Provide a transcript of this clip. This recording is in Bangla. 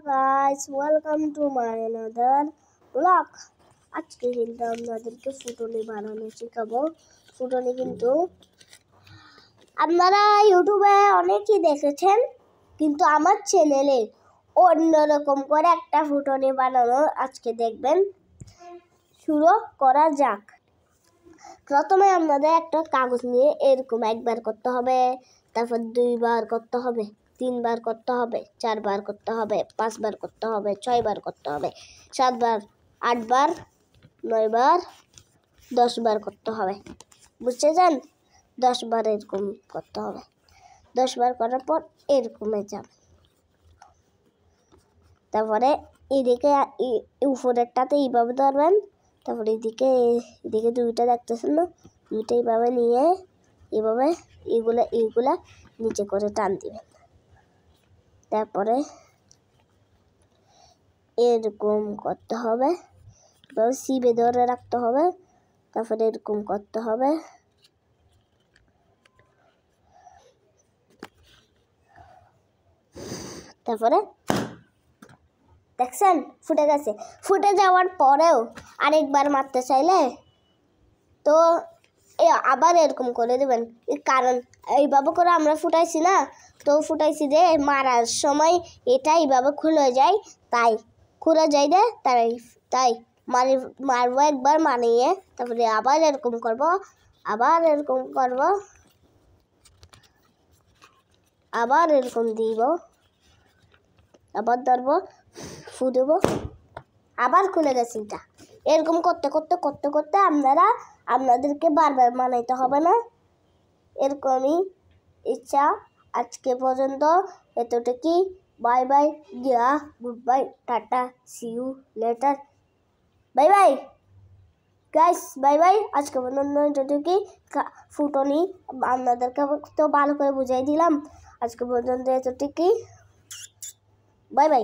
Guys, welcome to my another vlog. আজকে কিন্তু আপনাদেরকে ফুটনি বানানো শেখাবো। ফুটনি কিন্তু আপনারা ইউটিউবে অনেকেই দেখেছেন, কিন্তু আমার চ্যানেলে অন্যরকম করে একটা ফুটনি বানানো আজকে দেখবেন। শুরু করা যাক। প্রথমে আপনাদের একটা কাগজ নিয়ে এরকম একবার করতে হবে, তারপর 2 বার করতে হবে, 3 বার করতে হবে, 4 বার করতে হবে, 5 বার করতে হবে, 6 বার করতে হবে, 7 বার, 8 বার, 9 বার, 10 বার করতে হবে। বুঝছেন? 10 বার এরকম করতে হবে। 10 বার করার পর এরকমে যাবে। তারপরে এদিকে উপরেরটাতে এইভাবে ধরবেন, তারপরে এদিকে দুইটা দেখতেছেন না, দুইটা এইভাবে নিয়ে এইভাবে এইগুলা নিচে করে টান দিবেন। তারপরে এরকম করতে হবে, এভাবে চিপে ধরে রাখতে হবে, তারপরে এরকম করতে হবে। তারপরে দেখছেন ফুটে গেছে। ফুটে যাওয়ার পরেও আরেকবার মারতে চাইলে তো আবার এরকম করে দেবেন, কারণ এইভাবে করে আমরা ফুটাইছি না, তো ফুটাইছি যে মারার সময় এটা এইভাবে খুলে যায়, তাই খুলে যায় যে তাই মারবো একবার মানিয়ে, তারপরে আবার এরকম করব, আবার এরকম করব, আবার এরকম দিব, আবার ধরবো, ফুটবো, আবার খুলে গেছে। এটা এরকম করতে করতে করতে করতে আপনাদেরকে বারবার বানাইতে হবে না, এরকমই ইচ্ছা। আজকে পর্যন্ত এতটুকুই। বাই বাই, গিয়া, good bye, tata, see you later, bye bye guys, bye bye. আজকে পর্যন্ত এতটুকুই। ফুটনি আপনাদেরকে তো ভালো করে বুঝাই দিলাম। আজকে পর্যন্ত এতটুকুই। Bye by.